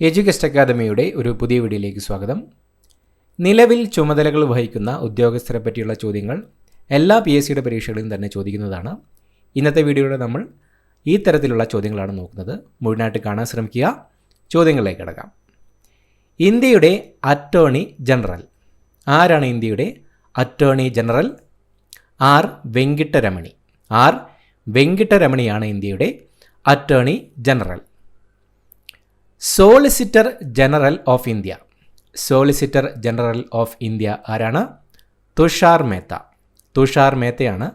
എഡ്യൂകസ്റ്റ് അക്കാദമിയുടെ ഒരു പുതിയ വീഡിയോയിലേക്ക് സ്വാഗതം. നിലവിൽ ചുമതലകൾ വഹിക്കുന്ന ഉദ്യോഗസ്ഥരെ പറ്റിയുള്ള ചോദ്യങ്ങൾ എല്ലാ PSCയുടെ പരീക്ഷകളിലും തന്നെ ചോദിക്കുന്നതാണ്. ഇന്നത്തെ വീഡിയോയിൽ നമ്മൾ ഈ തരത്തിലുള്ള ചോദ്യങ്ങളാണ് നോക്കുന്നത്. മുഴുവനായിട്ട് കാണാൻ ശ്രമിക്കുക. ചോദ്യങ്ങളിലേക്ക് കടക്കാം. ഇന്ത്യയുടെ അറ്റോർണി ജനറൽ ആരാണ്? ഇന്ത്യയുടെ attorney general R Venkataramani. R വെങ്കിട്ടരമണിയാണ് ഇന്ത്യയുടെ attorney general. Solicitor general of India. Solicitor general of India ആരാണ്? തുഷാർ മേത്ത. തുഷാർ മേത്തയാണ്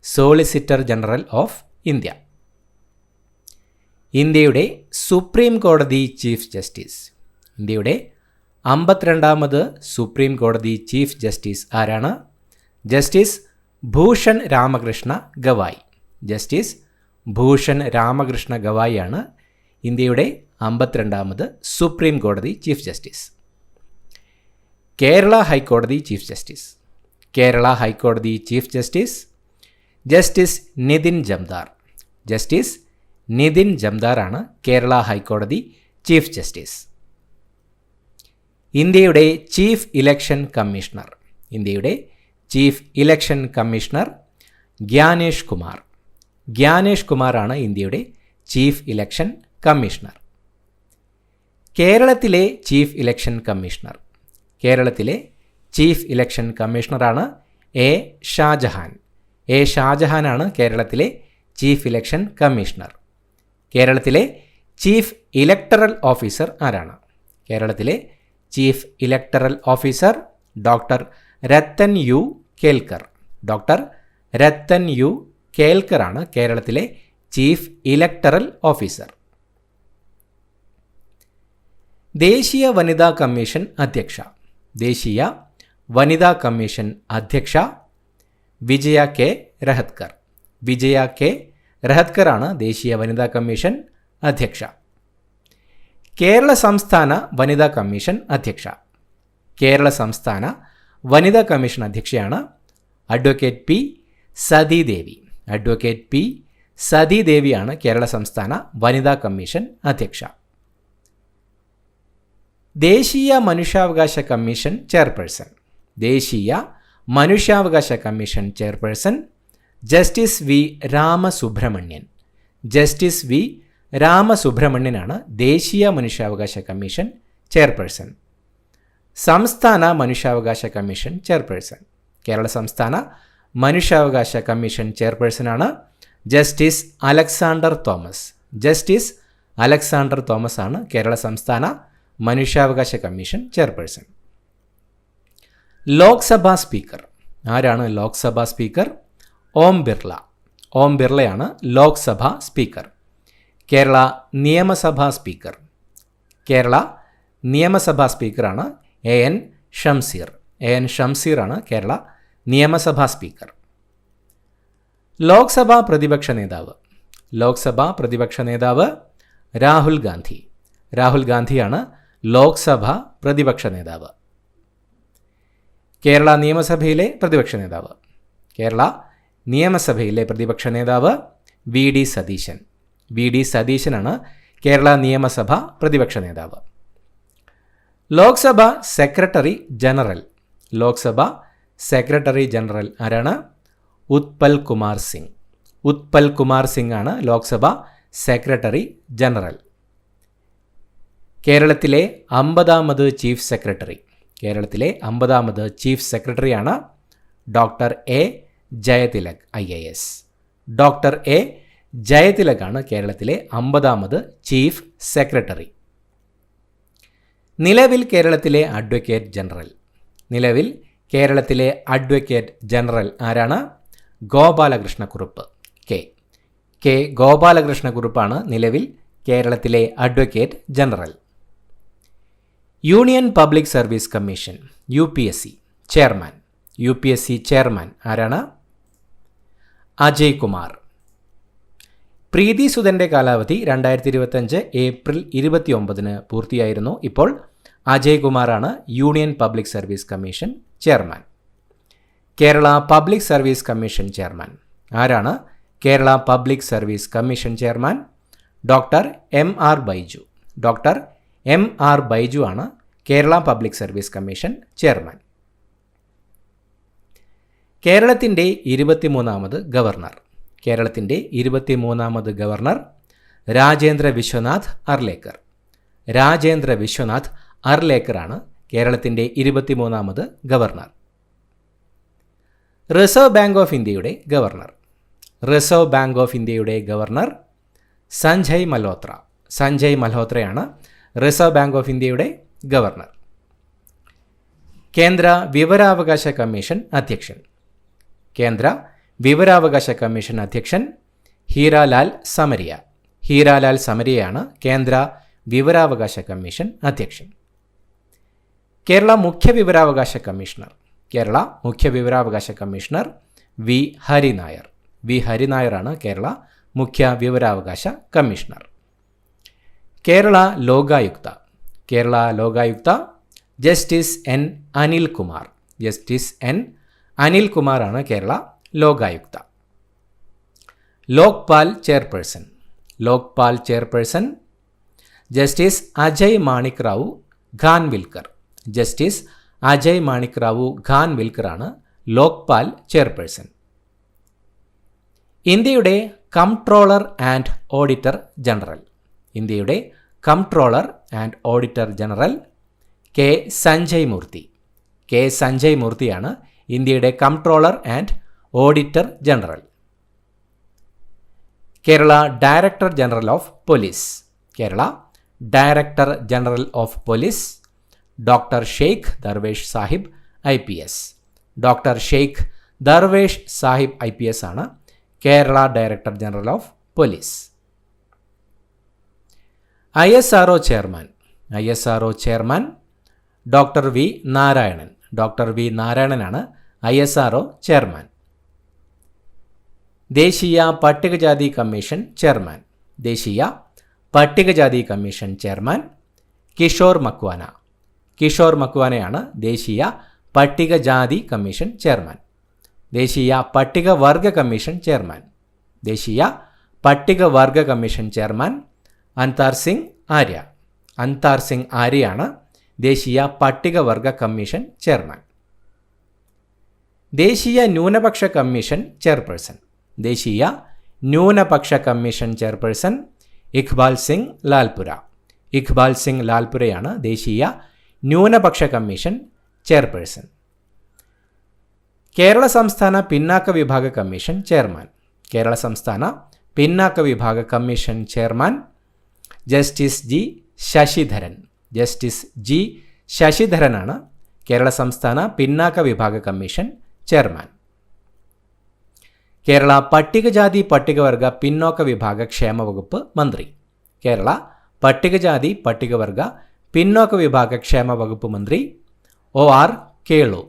സോളിസിറ്റർ ജനറൽ ഓഫ് ഇന്ത്യ. ഇന്ത്യയുടെ സുപ്രീം കോടതി ചീഫ് ജസ്റ്റിസ്. ഇന്ത്യയുടെ 52ാമത് സുപ്രീം കോടതി ചീഫ് ജസ്റ്റിസ് ആരാണ്? ജസ്റ്റിസ് ഭൂഷൺ രാമകൃഷ്ണ ഗവായി. ജസ്റ്റിസ് ഭൂഷൺ രാമകൃഷ്ണ ഗവായിയാണ് ഇന്ത്യയുടെ 52ാമത് സുപ്രീം കോടതി ചീഫ് ജസ്റ്റിസ്. കേരള ഹൈക്കോടതി ചീഫ് ജസ്റ്റിസ്. കേരള ഹൈക്കോടതി chief justice justice Nitin Jamdar. Justice Nitin ജംദാറാണ് Kerala ഹൈക്കോടതി ചീഫ് ജസ്റ്റിസ്. ഇന്ത്യയുടെ ചീഫ് ഇലക്ഷൻ കമ്മീഷണർ. ഇന്ത്യയുടെ chief election commissioner Gyanesh Kumar. Gyanesh കുമാറാണ് ഇന്ത്യയുടെ ചീഫ് ഇലക്ഷൻ കമ്മീഷണർ. കേരളത്തിലെ ചീഫ് ഇലക്ഷൻ കമ്മീഷണർ. കേരളത്തിലെ ചീഫ് ഇലക്ഷൻ കമ്മീഷണറാണ് എ ഷാജഹാൻ. എ ഷാജഹാനാണ് കേരളത്തിലെ ചീഫ് ഇലക്ഷൻ കമ്മീഷണർ. കേരളത്തിലെ ചീഫ് ഇലക്ടറൽ ഓഫീസർ ആരാണ്? കേരളത്തിലെ chief electoral officer doctor Rathan U Kelkar. Doctor Rathan U കേൽക്കറാണ് കേരളത്തിലെ ചീഫ് ഇലക്ടറൽ ഓഫീസർ. ദേശീയ വനിതാ കമ്മീഷൻ അധ്യക്ഷ. ദേശീയ വനിതാ കമ്മീഷൻ അധ്യക്ഷ വിജയ കെ രഹത്കർ. വിജയ കെ രഹത്കറാണ് ദേശീയ വനിതാ കമ്മീഷൻ അധ്യക്ഷ. കേരള സംസ്ഥാന വനിതാ കമ്മീഷൻ അധ്യക്ഷ. കേരള സംസ്ഥാന വനിതാ കമ്മീഷൻ അധ്യക്ഷയാണ് advocate P Sathidevi. Advocate P സതീദേവിയാണ് കേരള സംസ്ഥാന വനിതാ കമ്മീഷൻ അധ്യക്ഷ. ദേശീയ മനുഷ്യാവകാശ കമ്മീഷൻ ചെയർപേഴ്സൺ. ദേശീയ മനുഷ്യാവകാശ commission chairperson justice V Ramasubramanian. Justice V രാമസുബ്രഹ്മണ്യനാണ് ദേശീയ മനുഷ്യാവകാശ കമ്മീഷൻ ചെയർപേഴ്സൺ. സംസ്ഥാന മനുഷ്യാവകാശ കമ്മീഷൻ ചെയർപേഴ്സൺ. കേരള സംസ്ഥാന മനുഷ്യാവകാശ കമ്മീഷൻ ചെയർപേഴ്സണാണ് justice Alexander Thomas. Justice Alexander Thomas ആണ് കേരള സംസ്ഥാന മനുഷ്യാവകാശ കമ്മീഷൻ ചെയർപേഴ്സൺ. ലോക്സഭാ സ്പീക്കർ ആരാണ്? ലോക്സഭാ സ്പീക്കർ ഓം ബിർള. ഓം ബിർളയാണ് ലോക്സഭാ സ്പീക്കർ. കേരള നിയമസഭാ സ്പീക്കർ. കേരള നിയമസഭാ സ്പീക്കറാണ് AN ഷംസീർ. AN ഷംസീറാണ് കേരള നിയമസഭാ സ്പീക്കർ. ലോക്സഭാ പ്രതിപക്ഷ നേതാവ്. ലോക്സഭാ പ്രതിപക്ഷ നേതാവ് രാഹുൽ ഗാന്ധി. രാഹുൽ ഗാന്ധിയാണ് ലോക്സഭാ പ്രതിപക്ഷ നേതാവ്. കേരള നിയമസഭയിലെ പ്രതിപക്ഷ നേതാവ്. കേരള നിയമസഭയിലെ പ്രതിപക്ഷ നേതാവ് VD സതീശൻ. VD സതീശനാണ് കേരള നിയമസഭ പ്രതിപക്ഷ നേതാവ്. Lok Sabha secretary general. Lok Sabha secretary general ആരാണ്? ഉത്പൽ കുമാർ സിംഗ്. ഉത്പൽ കുമാർ സിംഗ് ആണ് ലോക്സഭ സെക്രട്ടറി ജനറൽ. കേരളത്തിലെ 50ാമത് ചീഫ് സെക്രട്ടറി. കേരളത്തിലെ 50ാമത് ചീഫ് സെക്രട്ടറിയാണ് doctor A Jayathilak IAS. Doctor A ജയതിലകാണ് കേരളത്തിലെ 50ാമത് ചീഫ് സെക്രട്ടറി. നിലവിൽ കേരളത്തിലെ അഡ്വക്കേറ്റ് ജനറൽ. നിലവിൽ കേരളത്തിലെ അഡ്വക്കേറ്റ് ജനറൽ ആരാണ്? ഗോപാലകൃഷ്ണക്കുറുപ്പ്. കെ ഗോപാലകൃഷ്ണക്കുറുപ്പാണ് നിലവിൽ കേരളത്തിലെ advocate general. Union public service commission UPSC chairman. UPSC chairman ആരാണ്? അജയ് കുമാർ. പ്രീതി സുധൻ്റെ കാലാവധി 2025 ഏപ്രിൽ 29 പൂർത്തിയായിരുന്നു. ഇപ്പോൾ അജയ് കുമാറാണ് union public service commission chairman. Kerala public service commission chairman ആരാണ്? Kerala public service commission chairman doctor MR Baiju. Doctor M.R. Baiju ആണ് Kerala public service commission chairman. കേരളത്തിൻ്റെ 23ാമത് governor. കേരളത്തിൻ്റെ 23ാമത് ഗവർണർ രാജേന്ദ്ര വിശ്വനാഥ് അർലേക്കർ. രാജേന്ദ്ര വിശ്വനാഥ് അർലേക്കറാണ് കേരളത്തിൻ്റെ 23ാമത് ഗവർണർ. റിസർവ് ബാങ്ക് ഓഫ് ഇന്ത്യയുടെ ഗവർണർ. റിസർവ് ബാങ്ക് ഓഫ് ഇന്ത്യയുടെ ഗവർണർ സഞ്ജയ് മൽഹോത്ര. സഞ്ജയ് മൽഹോത്രയാണ് റിസർവ് ബാങ്ക് ഓഫ് ഇന്ത്യയുടെ ഗവർണർ. കേന്ദ്ര വിവരാവകാശ കമ്മീഷൻ അധ്യക്ഷൻ. കേന്ദ്ര വിവരാവകാശ കമ്മീഷൻ അധ്യക്ഷൻ ഹീരാലാൽ സമരിയ. ഹീരാലാൽ സമരിയയാണ് കേന്ദ്ര വിവരാവകാശ കമ്മീഷൻ അധ്യക്ഷൻ. കേരള മുഖ്യ വിവരാവകാശ കമ്മീഷണർ. കേരള മുഖ്യ വിവരാവകാശ കമ്മീഷണർ വി ഹരിനായർ. വി ഹരിനായറാണ് കേരള മുഖ്യ വിവരാവകാശ commissioner. Kerala Lokayukta. Kerala Lokayukta justice N Anilkumar. Justice N അനിൽകുമാറാണ് Kerala Lokayukta. Lokpal chairperson. Lokpal chairperson justice Ajay Manik Rao Khanwilkar. Justice Ajay Manik Rao ഖാൻവിൽക്കറാണ് ലോക്പാൽ ചെയർപേഴ്സൺ. ഇന്ത്യയുടെ കംട്രോളർ ആൻഡ് ഓഡിറ്റർ ജനറൽ. ഇന്ത്യയുടെ comptroller and auditor general K Sanjay Murthy. K Sanjay മൂർത്തിയാണ് ഇന്ത്യയുടെ comptroller and auditor general. Kerala director general of police. Kerala director general of police doctor Sheikh Darvesh Sahib IPS. Doctor Sheikh Darvesh Sahib IPS ആണ് Kerala director general of police. ISRO chairman. ISRO chairman doctor V Narayanan. Doctor V നാരായണനാണ് ISRO chairman. ദേശീയ പട്ടികജാതി commission chairman. ദേശീയ പട്ടികജാതി commission chairman Kishore Makwana. Kishore മക്വാനയാണ് ദേശീയ പട്ടികജാതി commission chairman. ദേശീയ പട്ടികവർഗ കമ്മീഷൻ ചെയർമാൻ. ദേശീയ പട്ടികവർഗ കമ്മീഷൻ ചെയർമാൻ അൻതാർ സിംഗ് ആര്യ. അൻതാർ സിംഗ് ആര്യയാണ് ദേശീയ പട്ടികവർഗ കമ്മീഷൻ ചെയർമാൻ. ദേശീയ ന്യൂനപക്ഷ കമ്മീഷൻ ചെയർപേഴ്സൺ. ദേശീയ ന്യൂനപക്ഷ കമ്മീഷൻ ചെയർപേഴ്സൺ ഇഖ്ബാൽ സിംഗ് ലാൽപുര. ഇഖ്ബാൽ സിംഗ് ലാൽപുരയാണ് ദേശീയ ന്യൂനപക്ഷ കമ്മീഷൻ ചെയർപേഴ്സൺ. കേരള സംസ്ഥാന പിന്നാക്ക വിഭാഗ കമ്മീഷൻ ചെയർമാൻ. കേരള സംസ്ഥാന പിന്നാക്ക വിഭാഗ commission chairman justice G Sasidharan. Justice G ശശിധരനാണ് കേരള സംസ്ഥാന പിന്നാക്ക വിഭാഗ കമ്മീഷൻ ചെയർമാൻ. കേരള പട്ടികജാതി പട്ടികവർഗ പിന്നോക്ക വിഭാഗ ക്ഷേമ വകുപ്പ് മന്ത്രി. കേരള പട്ടികജാതി പട്ടികവർഗ പിന്നോക്ക വിഭാഗ ക്ഷേമ വകുപ്പ് മന്ത്രി OR കേളു.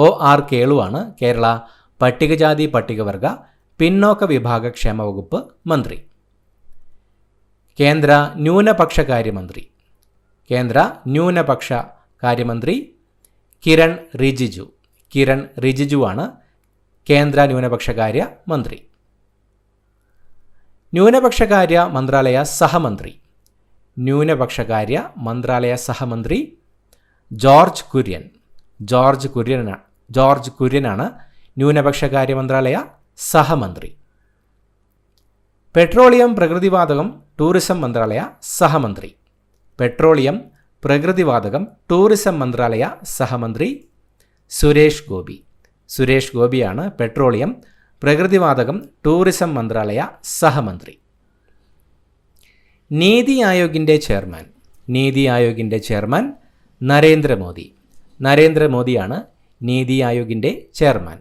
OR കേളു ആണ് കേരള പട്ടികജാതി പട്ടികവർഗ പിന്നോക്ക വിഭാഗ ക്ഷേമ വകുപ്പ് മന്ത്രി. കേന്ദ്ര ന്യൂനപക്ഷ കാര്യമന്ത്രി. കേന്ദ്ര ന്യൂനപക്ഷ കാര്യമന്ത്രി കിരൺ റിജിജു. കിരൺ റിജിജു ആണ് കേന്ദ്ര ന്യൂനപക്ഷകാര്യ മന്ത്രി. ന്യൂനപക്ഷകാര്യ മന്ത്രാലയ സഹമന്ത്രി. ന്യൂനപക്ഷകാര്യ മന്ത്രാലയ സഹമന്ത്രി ജോർജ് കുര്യൻ. ജോർജ് കുര്യനാണ് ന്യൂനപക്ഷകാര്യ മന്ത്രാലയ സഹമന്ത്രി. പെട്രോളിയം പ്രകൃതിവാതകം ടൂറിസം മന്ത്രാലയ സഹമന്ത്രി. പെട്രോളിയം പ്രകൃതിവാതകം ടൂറിസം മന്ത്രാലയ സഹമന്ത്രി സുരേഷ് ഗോപി. സുരേഷ് ഗോപിയാണ് പെട്രോളിയം പ്രകൃതിവാതകം ടൂറിസം മന്ത്രാലയ സഹമന്ത്രി. നീതി ആയോഗിൻ്റെ ചെയർമാൻ. നീതി ആയോഗിൻ്റെ ചെയർമാൻ നരേന്ദ്രമോദി. നരേന്ദ്രമോദിയാണ് നീതി ആയോഗിൻ്റെ ചെയർമാൻ.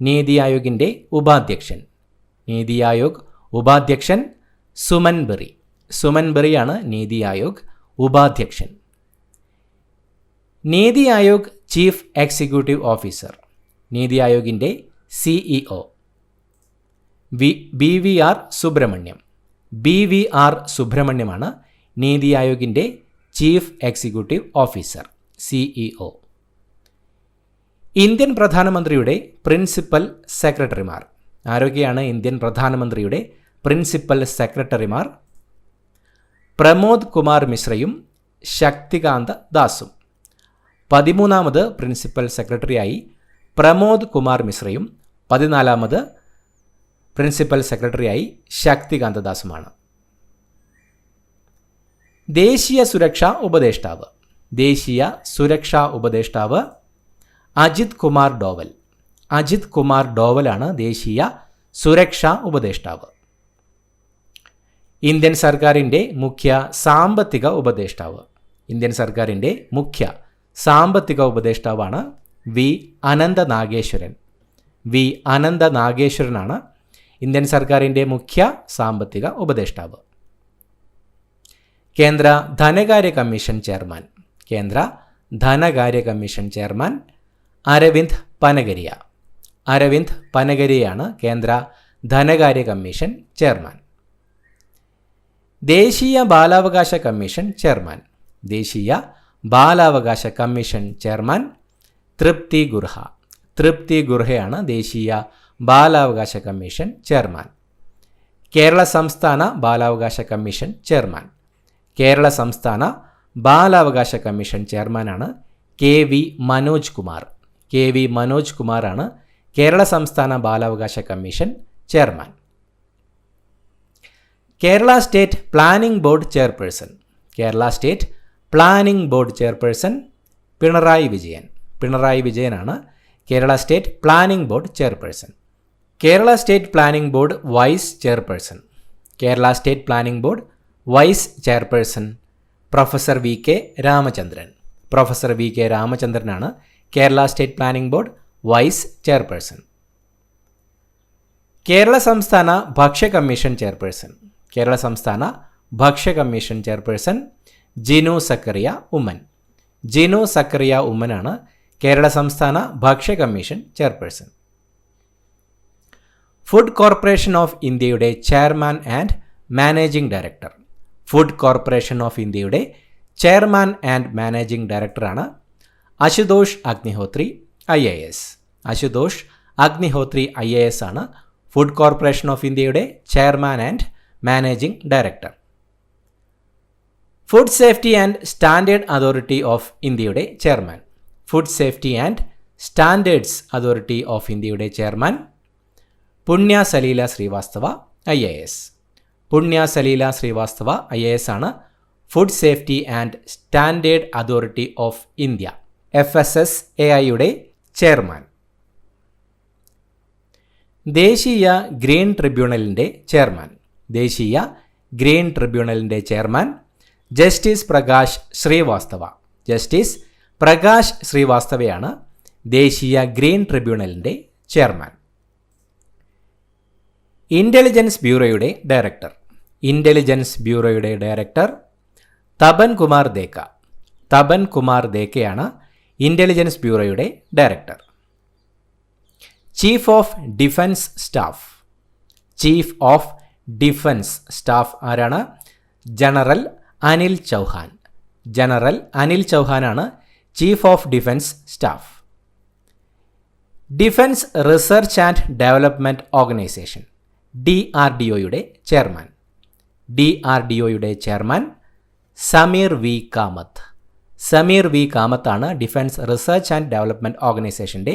നീതി ആയോഗിൻ്റെ ഉപാധ്യക്ഷൻ. നീതി ആയോഗ് ഉപാധ്യക്ഷൻ സുമൻ ബെറി. സുമൻ ബെറിയാണ് നീതി ആയോഗ് ഉപാധ്യക്ഷൻ. NITI Aayog chief executive officer. നീതി ആയോഗിൻ്റെ CEO BVR സുബ്രഹ്മണ്യം. BVR സുബ്രഹ്മണ്യമാണ് നീതി ആയോഗിൻ്റെ chief executive officer CEO. Indian പ്രധാനമന്ത്രിയുടെ പ്രിൻസിപ്പൽ സെക്രട്ടറിമാർ. ആരൊക്കെയാണ് ഇന്ത്യൻ പ്രധാനമന്ത്രിയുടെ പ്രിൻസിപ്പൽ സെക്രട്ടറിമാർ? പ്രമോദ് കുമാർ മിശ്രയും ശക്തികാന്ത ദാസും. 13ാമത് പ്രിൻസിപ്പൽ സെക്രട്ടറിയായി പ്രമോദ് കുമാർ മിശ്രയും 14ാമത് പ്രിൻസിപ്പൽ സെക്രട്ടറിയായി ശക്തികാന്ത ദാസുമാണ്. ദേശീയ സുരക്ഷാ ഉപദേഷ്ടാവ്. ദേശീയ സുരക്ഷാ ഉപദേഷ്ടാവ് അജിത് കുമാർ ഡോവൽ. അജിത് കുമാർ ഡോവലാണ് ദേശീയ സുരക്ഷാ ഉപദേഷ്ടാവ്. ഇന്ത്യൻ സർക്കാരിൻ്റെ മുഖ്യ സാമ്പത്തിക ഉപദേഷ്ടാവ്. ഇന്ത്യൻ സർക്കാരിൻ്റെ മുഖ്യ സാമ്പത്തിക ഉപദേഷ്ടാവാണ് വി അനന്ത നാഗേശ്വരൻ. വി അനന്ത നാഗേശ്വരനാണ് ഇന്ത്യൻ സർക്കാരിൻ്റെ മുഖ്യ സാമ്പത്തിക ഉപദേഷ്ടാവ്. കേന്ദ്ര ധനകാര്യ കമ്മീഷൻ ചെയർമാൻ. കേന്ദ്ര ധനകാര്യ കമ്മീഷൻ ചെയർമാൻ അരവിന്ദ് പനഗരിയ. അരവിന്ദ് പനഗരിയാണ് കേന്ദ്ര ധനകാര്യ കമ്മീഷൻ ചെയർമാൻ. ദേശീയ ബാലാവകാശ കമ്മീഷൻ ചെയർമാൻ. ദേശീയ ബാലാവകാശ കമ്മീഷൻ ചെയർമാൻ തൃപ്തി ഗുർഹ. തൃപ്തി ഗുർഹയാണ് ദേശീയ ബാലാവകാശ കമ്മീഷൻ ചെയർമാൻ. കേരള സംസ്ഥാന ബാലാവകാശ കമ്മീഷൻ ചെയർമാൻ. കേരള സംസ്ഥാന ബാലാവകാശ കമ്മീഷൻ ചെയർമാനാണ് K V Manoj Kumar. K V Manoj കുമാറാണ് കേരള സംസ്ഥാന ബാലാവകാശ commission chairman. Kerala state planning board chairperson. Kerala state planning board chairperson Pinarayi Vijayan. Pinarayi വിജയനാണ് Kerala state planning board chairperson. Kerala state planning board vice chairperson. Kerala state planning board vice chairperson professor V K Ramachandran. Professor V K രാമചന്ദ്രനാണ് Kerala state planning board vice chairperson. Kerala സംസ്ഥാന ഭക്ഷ്യ commission chairperson. Kerala സംസ്ഥാന ഭക്ഷ്യ commission chairperson Jinu Zachariah Oommen. Jinu Zachariah ഉമ്മനാണ് കേരള സംസ്ഥാന ഭക്ഷ്യ commission chairperson. Food corporation of ഇന്ത്യയുടെ chairman and managing director. Food corporation of ഇന്ത്യയുടെ ചെയർമാൻ ആൻഡ് മാനേജിംഗ് ഡയറക്ടറാണ് അശുതോഷ് അഗ്നിഹോത്രി IAS. അശുതോഷ് അഗ്നിഹോത്രി IAS ആണ് ഫുഡ് കോർപ്പറേഷൻ ഓഫ് ഇന്ത്യയുടെ chairman and managing director. Food safety and standard authority of ഇന്ത്യയുടെ chairman. Food safety and standards authority of ഇന്ത്യയുടെ chairman Punya Salila Srivastava IAS. Punya Salila Srivastava IAS ആണ് food safety and standard authority of India FSSAIയുടെ chairman. ദേശീയ green ട്രിബ്യൂണലിൻ്റെ chairman. ദേശീയ green ട്രിബ്യൂണലിൻ്റെ chairman justice Prakash Srivastava. Justice Prakash ശ്രീവാസ്തവയാണ് ദേശീയ ഗ്രീൻ ട്രിബ്യൂണലിൻ്റെ ചെയർമാൻ. ഇൻ്റലിജൻസ് ബ്യൂറോയുടെ ഡയറക്ടർ. ഇൻ്റലിജൻസ് ബ്യൂറോയുടെ ഡയറക്ടർ തപൻ കുമാർ ദേക്ക. തപൻ കുമാർ ദേക്കയാണ് ഇൻ്റലിജൻസ് ബ്യൂറോയുടെ director. Chief of defence staff. Chief of defence staff ആരാണ്? ജനറൽ അനിൽ ചൗഹാൻ. ജനറൽ അനിൽ ചൗഹാനാണ് chief of defence staff. Defence research and development organisation DRDOയുടെ ചെയർമാൻ. DRDOയുടെ chairman Sameer V Kamath. Sameer V കാമത്താണ് ഡിഫൻസ് റിസർച്ച് ആൻഡ് ഡെവലപ്മെൻറ്റ് ഓർഗനൈസേഷൻ്റെ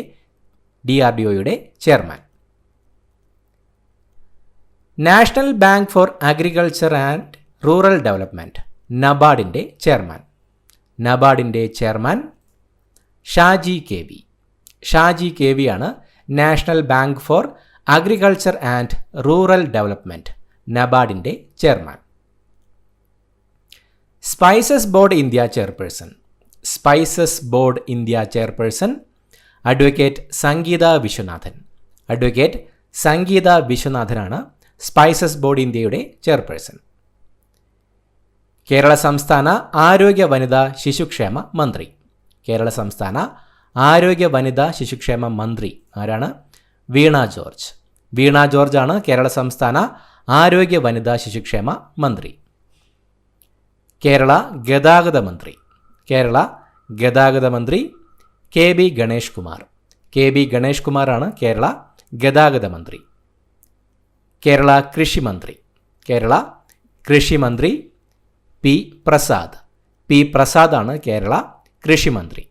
DRDOയുടെ chairman. National bank for agriculture and rural development നബാർഡിൻ്റെ chairman. നബാർഡിൻ്റെ chairman Shaji KV. Shaji KV ആണ് national bank for agriculture and rural development നബാർഡിൻ്റെ chairman. Spices board India chairperson. Spices board India chairperson advocate Sangeetha Viswanathan. Advocate Sangeetha വിശ്വനാഥനാണ് spices board ഇന്ത്യയുടെ chairperson. Kerala സംസ്ഥാന ആരോഗ്യ വനിതാ ശിശുക്ഷേമ മന്ത്രി. കേരള സംസ്ഥാന ആരോഗ്യ വനിതാ ശിശുക്ഷേമ മന്ത്രി ആരാണ്? വീണ ജോർജ്. വീണ ജോർജ് ആണ് കേരള സംസ്ഥാന ആരോഗ്യ വനിതാ ശിശുക്ഷേമ മന്ത്രി. കേരള ഗതാഗത മന്ത്രി. കേരള ഗതാഗത മന്ത്രി KB ഗണേഷ് കുമാർ. KB ഗണേഷ് കുമാറാണ് കേരള ഗതാഗത മന്ത്രി. കേരള കൃഷി മന്ത്രി. കേരള കൃഷി മന്ത്രി P പ്രസാദ്. പി പ്രസാദാണ് കേരള കൃഷിമന്ത്രി.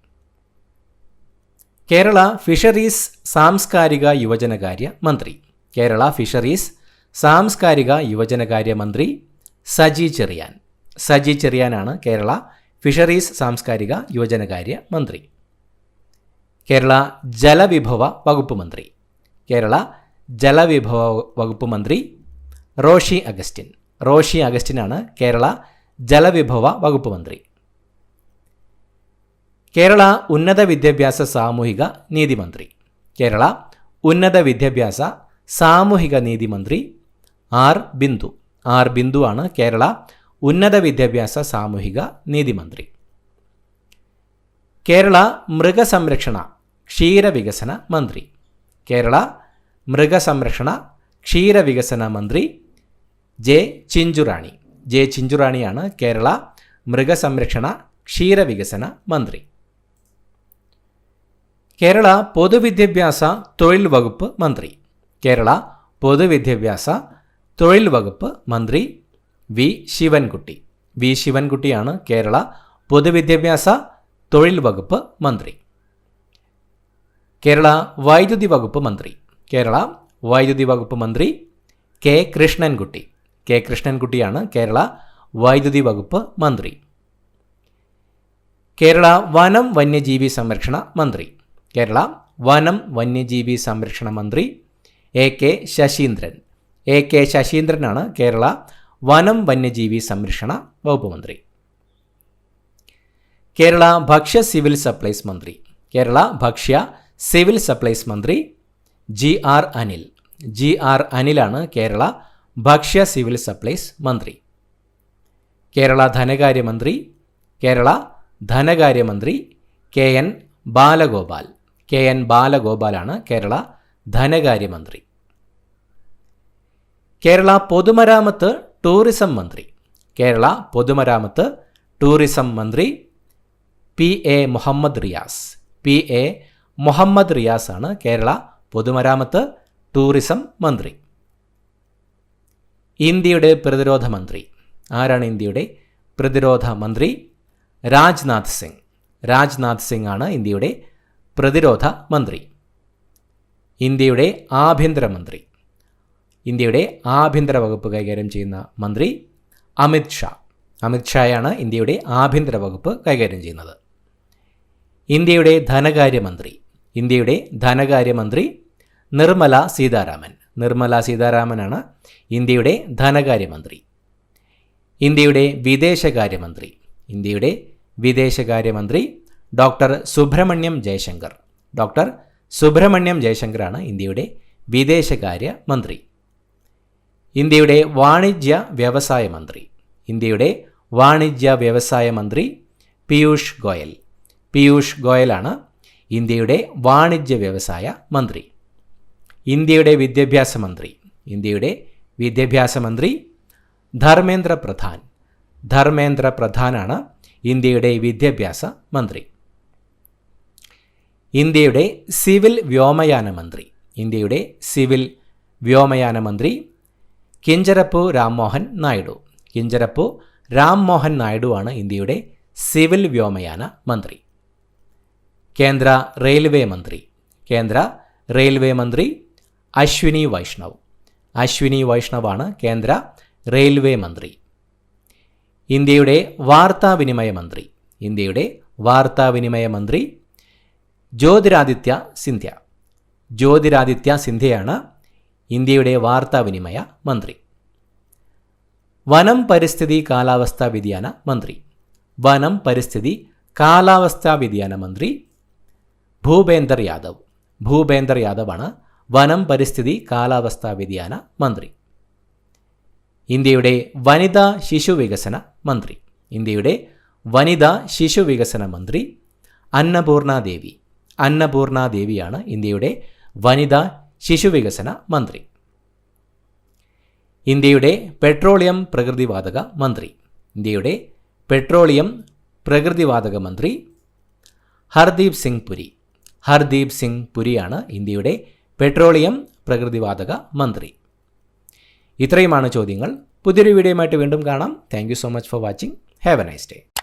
കേരള ഫിഷറീസ് സാംസ്കാരിക യുവജനകാര്യ മന്ത്രി. കേരള ഫിഷറീസ് സാംസ്കാരിക യുവജനകാര്യ മന്ത്രി സജി ചെറിയാൻ. സജി ചെറിയാനാണ് കേരള ഫിഷറീസ് സാംസ്കാരിക യുവജനകാര്യ മന്ത്രി. കേരള ജലവിഭവ വകുപ്പ് മന്ത്രി. കേരള ജലവിഭവ വകുപ്പ് മന്ത്രി റോഷി അഗസ്റ്റിൻ. റോഷി അഗസ്റ്റിനാണ് കേരള ജലവിഭവ വകുപ്പ് മന്ത്രി. കേരള ഉന്നത വിദ്യാഭ്യാസ സാമൂഹിക നീതി മന്ത്രി. കേരള ഉന്നത വിദ്യാഭ്യാസ സാമൂഹിക നീതി മന്ത്രി ആർ ബിന്ദു. ആർ ബിന്ദു ആണ് കേരള ഉന്നത വിദ്യാഭ്യാസ സാമൂഹിക നീതി മന്ത്രി. കേരള മൃഗസംരക്ഷണ ക്ഷീരവികസന മന്ത്രി. കേരള മൃഗസംരക്ഷണ ക്ഷീരവികസന മന്ത്രി ജെ ചിഞ്ചുറാണി. ജെ ചിഞ്ചുറാണിയാണ് കേരള മൃഗസംരക്ഷണ ക്ഷീരവികസന മന്ത്രി. കേരള പൊതുവിദ്യാഭ്യാസ തൊഴിൽ വകുപ്പ് മന്ത്രി. കേരള പൊതുവിദ്യാഭ്യാസ തൊഴിൽ വകുപ്പ് മന്ത്രി വി ശിവൻകുട്ടി. വി ശിവൻകുട്ടിയാണ് കേരള പൊതുവിദ്യാഭ്യാസ തൊഴിൽ വകുപ്പ് മന്ത്രി. കേരള വൈദ്യുതി വകുപ്പ് മന്ത്രി. കേരള വൈദ്യുതി വകുപ്പ് മന്ത്രി കെ കൃഷ്ണൻകുട്ടി. കെ കൃഷ്ണൻകുട്ടിയാണ് കേരള വൈദ്യുതി വകുപ്പ് മന്ത്രി. കേരള വനം വന്യജീവി സംരക്ഷണ മന്ത്രി. കേരള വനം വന്യജീവി സംരക്ഷണ മന്ത്രി A K Saseendran. A K ശശീന്ദ്രനാണ് കേരള വനം വന്യജീവി സംരക്ഷണ വകുപ്പ് മന്ത്രി. കേരള ഭക്ഷ്യ സിവിൽ സപ്ലൈസ് മന്ത്രി. കേരള ഭക്ഷ്യ സിവിൽ സപ്ലൈസ് മന്ത്രി G R Anil. G R അനിലാണ് കേരള ഭക്ഷ്യ സിവിൽ സപ്ലൈസ് മന്ത്രി. കേരള ധനകാര്യമന്ത്രി. കേരള ധനകാര്യമന്ത്രി K N Balagopal. K N ബാലഗോപാലാണ് കേരള ധനകാര്യമന്ത്രി. കേരള പൊതുമരാമത്ത് ടൂറിസം മന്ത്രി. കേരള പൊതുമരാമത്ത് ടൂറിസം മന്ത്രി P A Muhammad Riyas. P A Muhammad Riyas ആണ് കേരള പൊതുമരാമത്ത് ടൂറിസം മന്ത്രി. ഇന്ത്യയുടെ പ്രതിരോധ മന്ത്രി. ആരാണ് ഇന്ത്യയുടെ പ്രതിരോധ മന്ത്രി? രാജ്നാഥ് സിംഗ്. രാജ്നാഥ് സിംഗ് ആണ് ഇന്ത്യയുടെ പ്രതിരോധ മന്ത്രി. ഇന്ത്യയുടെ ആഭ്യന്തരമന്ത്രി. ഇന്ത്യയുടെ ആഭ്യന്തര വകുപ്പ് കൈകാര്യം ചെയ്യുന്ന മന്ത്രി അമിത് ഷാ. അമിത് ഷായാണ് ഇന്ത്യയുടെ ആഭ്യന്തര വകുപ്പ് കൈകാര്യം ചെയ്യുന്നത്. ഇന്ത്യയുടെ ധനകാര്യമന്ത്രി. ഇന്ത്യയുടെ ധനകാര്യമന്ത്രി നിർമ്മല സീതാരാമൻ. നിർമ്മല സീതാരാമനാണ് ഇന്ത്യയുടെ ധനകാര്യമന്ത്രി. ഇന്ത്യയുടെ വിദേശകാര്യമന്ത്രി. ഇന്ത്യയുടെ വിദേശകാര്യമന്ത്രി ഡോക്ടർ സുബ്രഹ്മണ്യം ജയശങ്കർ. ഡോക്ടർ സുബ്രഹ്മണ്യം ജയശങ്കറാണ് ഇന്ത്യയുടെ വിദേശകാര്യ മന്ത്രി. ഇന്ത്യയുടെ വാണിജ്യ വ്യവസായ മന്ത്രി. ഇന്ത്യയുടെ വാണിജ്യ വ്യവസായ മന്ത്രി പീയൂഷ് ഗോയൽ. പീയൂഷ് ഗോയലാണ് ഇന്ത്യയുടെ വാണിജ്യ വ്യവസായ മന്ത്രി. ഇന്ത്യയുടെ വിദ്യാഭ്യാസ മന്ത്രി. ഇന്ത്യയുടെ വിദ്യാഭ്യാസ മന്ത്രി ധർമ്മേന്ദ്ര പ്രധാൻ. ധർമ്മേന്ദ്ര പ്രധാനാണ് ഇന്ത്യയുടെ വിദ്യാഭ്യാസ മന്ത്രി. ഇന്ത്യയുടെ സിവിൽ വ്യോമയാന മന്ത്രി. ഇന്ത്യയുടെ സിവിൽ വ്യോമയാന മന്ത്രി കിഞ്ചരപ്പു രാംമോഹൻ നായിഡു. കിഞ്ചരപ്പു രാംമോഹൻ നായിഡു ആണ് ഇന്ത്യയുടെ സിവിൽ വ്യോമയാന മന്ത്രി. കേന്ദ്ര റെയിൽവേ മന്ത്രി. കേന്ദ്ര റെയിൽവേ മന്ത്രി അശ്വിനി വൈഷ്ണവ്. അശ്വിനി വൈഷ്ണവാണ് കേന്ദ്ര റെയിൽവേ മന്ത്രി. ഇന്ത്യയുടെ വാർത്താവിനിമയ മന്ത്രി. ഇന്ത്യയുടെ വാർത്താവിനിമയ മന്ത്രി ജ്യോതിരാദിത്യ സിന്ധ്യ. ജ്യോതിരാദിത്യ സിന്ധ്യയാണ് ഇന്ത്യയുടെ വാർത്താവിനിമയ മന്ത്രി. വനം പരിസ്ഥിതി കാലാവസ്ഥാ വ്യതിയാന മന്ത്രി. വനം പരിസ്ഥിതി കാലാവസ്ഥാ വ്യതിയാന മന്ത്രി ഭൂപേന്ദർ യാദവ്. ഭൂപേന്ദർ യാദവാണ് വനം പരിസ്ഥിതി കാലാവസ്ഥാ വ്യതിയാന മന്ത്രി. ഇന്ത്യയുടെ വനിതാ ശിശു വികസന മന്ത്രി. ഇന്ത്യയുടെ വനിതാ ശിശു വികസന മന്ത്രി അന്നപൂർണ ദേവി. അന്നപൂർണ ദേവിയാണ് ഇന്ത്യയുടെ വനിതാ ശിശുവികസന മന്ത്രി. ഇന്ത്യയുടെ പെട്രോളിയം പ്രകൃതിവാതക മന്ത്രി. ഇന്ത്യയുടെ പെട്രോളിയം പ്രകൃതിവാതക മന്ത്രി ഹർദീപ് സിംഗ് പുരി. ഹർദീപ് സിംഗ് പുരിയാണ് ഇന്ത്യയുടെ പെട്രോളിയം പ്രകൃതിവാതക മന്ത്രി. ഇത്രയുമാണ് ചോദ്യങ്ങൾ. പുതിയൊരു വീഡിയോയുമായിട്ട് വീണ്ടും കാണാം. Thank you so much for watching. Have A nice day.